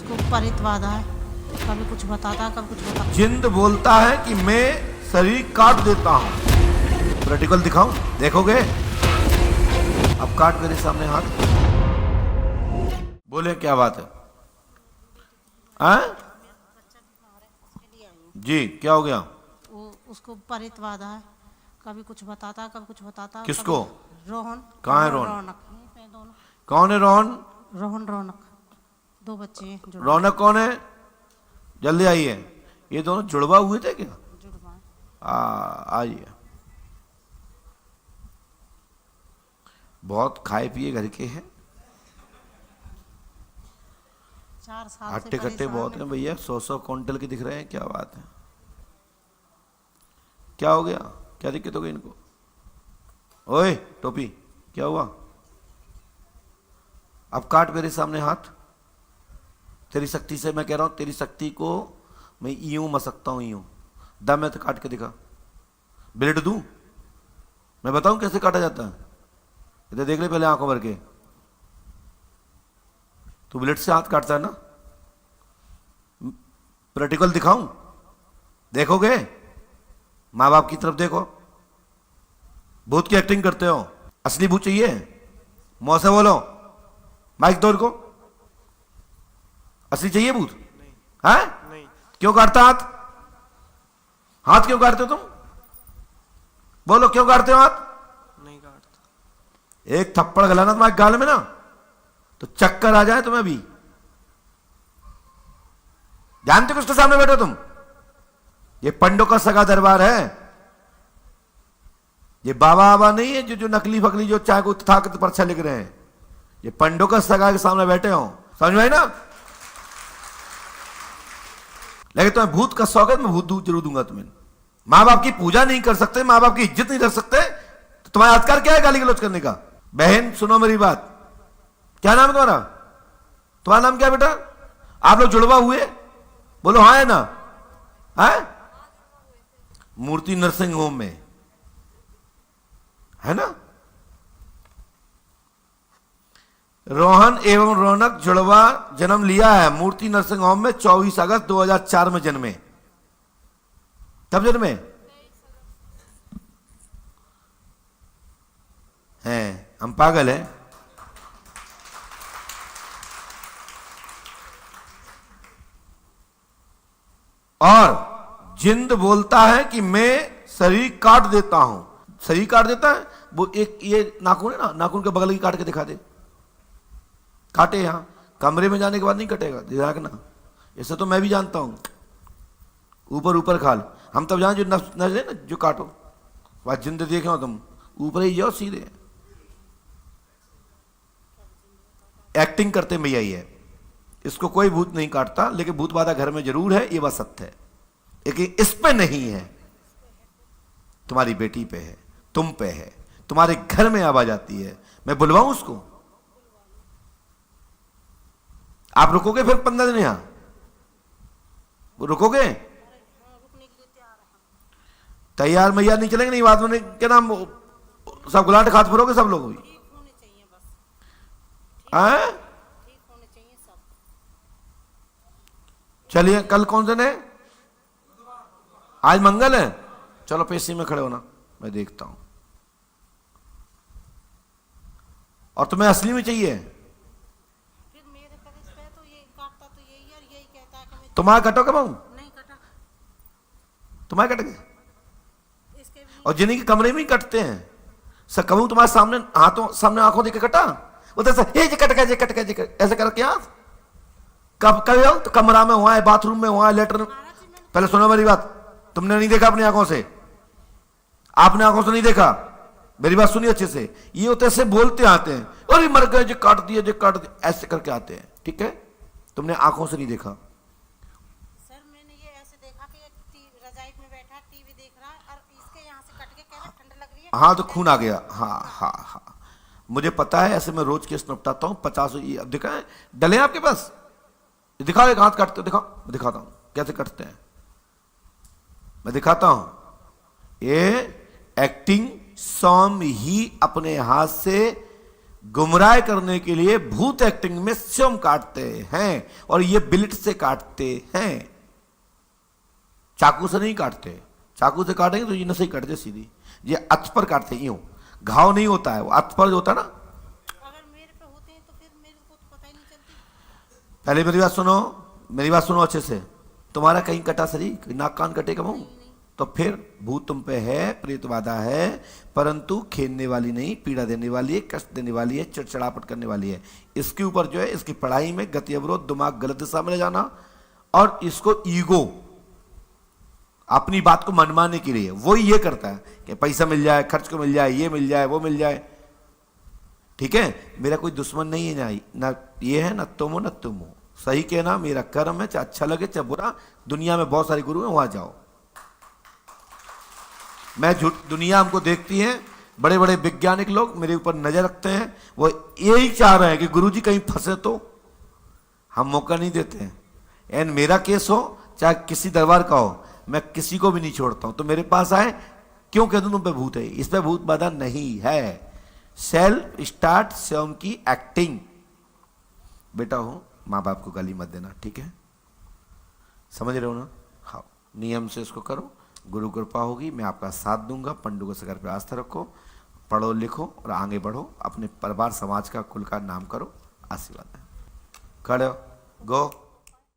उसको परितवादा है, कभी कुछ बताता कभी कुछ बताता। जिंद बोलता है कि मैं शरीर काट देता हूं। प्रैक्टिकल दिखाऊं, देखोगे? अब काट मेरे सामने हाथ, बोले क्या बात है? जी क्या हो गया? वो उसको परितवादा है, कभी कुछ बताता कभी कुछ बताता। किसको? रोहन। कहाँ है रोहन? रौनक। यहीं पे दोनों। कौन है रोहन? रोहन रौनक, दो बच्चे हैं जुड़वा। रौनक कौन है? जल्दी आइए। ये दोनों जुड़वा हुए थे क्या? जुड़वा। आइए। बहुत खाए पिए घर के हैं, 4 साल से हट्टे कट्टे परेशान बहुत है। हैं भैया। 100 क्विंटल के दिख रहे हैं, क्या बात है? क्या हो गया? क्या दिक्कत हो गई इनको? ओए टोपी, क्या हुआ? अब काट मेरे सामने हाथ। तेरी शक्ति से मैं कह रहा हूं, तेरी शक्ति को मैं यूं मसकता हूं, यूं। दम है तो काट के दिखा। ब्लेड दूं? मैं बताऊं कैसे काटा जाता है? इधर देख ले पहले आंखों भर के। तू ब्लेड से हाथ काटता है ना? प्रैक्टिकल दिखाऊं, देखोगे? माँ बाप की तरफ देखो। भूत की एक्टिंग करते हो, असली भूत चाहिए? मुंह से बोलो, माइक दो इनको। असली चाहिए भूत? है? नहीं। क्यों काटता हाथ? हाथ क्यों काटते हो तुम? बोलो क्यों काटते हो हाथ? नहीं काटता। एक थप्पड़ गलाना तुम्हारे गाल में ना तो चक्कर आ जाए तुम्हें भी। जानते हो किसके सामने बैठो तुम? ये पंडों का सगा दरबार है। ये बाबा बाबा नहीं है जो नकली फकली जो चाहे को ताकत पर अच्छा लिख रहे हैं। ये पंडों का सगा के सामने बैठे हो, समझ में आई ना? लेकिन तुम्हें भूत का शौक है, मैं भूत जरूर दूंगा तुम्हें। माँ बाप की पूजा नहीं कर सकते, माँ बाप की इज्जत नहीं रख सकते, तो तुम्हारा अधिकार क्या है गाली गलौज करने का? बहन सुनो मेरी बात, क्या नाम है तुम्हारा? तुम्हारा नाम क्या है बेटा? आप लोग जुड़वा हुए? बोलो हाँ है ना? है? मूर्ति नर्सिंग होम में है ना? रोहन एवं रौनक जुड़वा जन्म लिया है मूर्ति नर्सिंग होम में। 24 अगस्त 2004 में जन्मे। कब जन्मे हैं? हम पागल हैं? और जिंद बोलता है कि मैं शरीर काट देता हूं। शरीर काट देता है वो। एक ये नाखून है ना, नाखून के बगल की काट के दिखा दे। काटे यहां, कमरे में जाने के बाद नहीं कटेगा, ध्यान रखना। ऐसे तो मैं भी जानता हूं, ऊपर ऊपर खाल। हम तब जान जो नजर है ना, जो काटो वह जिंद देखे हो तुम, ऊपर ही जाओ सीधे। एक्टिंग करते भैया ही है। इसको कोई भूत नहीं काटता, लेकिन भूत बाधा घर में जरूर है, ये बात सत्य है। लेकिन इस पे नहीं है, तुम्हारी बेटी पे है, तुम पे है, तुम्हारे घर में आवाज आती है। मैं बुलवाऊं उसको? आप रुकोगे फिर 15 दिन यहां? वो रुकोगे? तैयार मैयार नहीं चलेंगे? नहीं बात में क्या नाम, सब गुलाट खात फिरोगे सब लोग? चलिए, कल कौन से ने? आज मंगल है। चलो पेशी में खड़े होना, मैं देखता हूं। और तुम्हें असली में चाहिए? फिर मेरे कलेश पे तो ये काटता तो यही है, और यही कहता है कि मैं तुम्हारा कटो क्या? नहीं कटा। तुम्हारे कट गए? इसके भी और जिन्हीं के कमरे में ही कटते हैं। सर कहूं तुम्हारे सामने, हाथों सामने आंखों देखे कटा? वो तो ये कट गया, कट गया, ऐसे करके हाथ। कब कर जाओ तो कमरा में हुआ है, बाथरूम में हुआ है, लेटर। पहले सुनो मेरी बात, तुमने नहीं देखा अपनी आंखों से? आपने आंखों से नहीं देखा? मेरी बात सुनिए अच्छे से। ये होते से बोलते आते हैं, अरे मर गए जो काट दिए, जो काट दिए, ऐसे करके आते हैं। ठीक है, तुमने आंखों से नहीं देखा। सर मैंने ये ऐसे देखा कि एक रजाई में बैठा टीवी देख रहा है, और इसके यहाँ से कट के कह रहा है ठंड लग रही है। हाँ तो खून आ गया। हाँ हाँ हाँ, मुझे पता है, ऐसे मैं रोज केस निपटाता हूँ। 50 अब दिखा है डले हैं आपके पास? दिखाओ एक हाथ काटते हो, दिखाओ। मैं दिखाता हूं कैसे कटते हैं, मैं दिखाता हूं। ये एक्टिंग सौम ही अपने हाथ से गुमराह करने के लिए भूत एक्टिंग में स्वयं काटते हैं, और ये बिलेट से काटते हैं, चाकू से नहीं काटते। चाकू से काटेंगे तो ये नसें कटते सीधी, ये अथ पर काटते, यूं घाव नहीं होता है, वो अथ पर जो होता है ना। अगर मेरे पे होते हैं तो फिर मेरे को तो पता ही नहीं चलती। पहले मेरी बात सुनो अच्छे से। तुम्हारा कहीं कटा शरीर, कहीं नाक कान कटेगा मुंह, तो फिर भूत तुम पे है, प्रेत बाधा है, परंतु खेलने वाली नहीं, पीड़ा देने वाली है, कष्ट देने वाली है, चिड़चिड़ापट करने वाली है। इसके ऊपर जो है, इसकी पढ़ाई में गति अवरोध, दिमाग गलत दिशा में ले जाना, और इसको ईगो, अपनी बात को मनवाने के लिए वो ये करता है कि पैसा मिल जाए, खर्च को मिल जाए, ये मिल जाए, वो मिल जाए। ठीक है, मेरा कोई दुश्मन नहीं है, ना ये है, ना तुम हो, ना तुम हो। सही कहना मेरा कर्म है, चाहे अच्छा लगे चाहे बुरा। दुनिया में बहुत सारे गुरु हैं, वहां जाओ। मैं झूठ, दुनिया हमको देखती है, बड़े बड़े वैज्ञानिक लोग मेरे ऊपर नजर रखते हैं, वो यही चाह रहे हैं कि गुरुजी कहीं फंसे तो हम मौका नहीं देते हैं। एंड मेरा केस हो चाहे किसी दरबार का हो, मैं किसी को भी नहीं छोड़ता हूं। तो मेरे पास आए, क्यों कह दूं तुम पे भूत है? इस पे भूत बाधा नहीं है। सेल्फ स्टार्ट स्वयं की एक्टिंग। बेटा हो, माँ बाप को गाली मत देना, ठीक है? समझ रहे हो ना? हाँ, नियम से इसको करो, गुरु कृपा होगी, मैं आपका साथ दूंगा। पंडु को सगर पे आस्था रखो, पढ़ो लिखो और आगे बढ़ो, अपने परिवार समाज का कुल का नाम करो। आशीर्वाद है। खड़े हो, गो।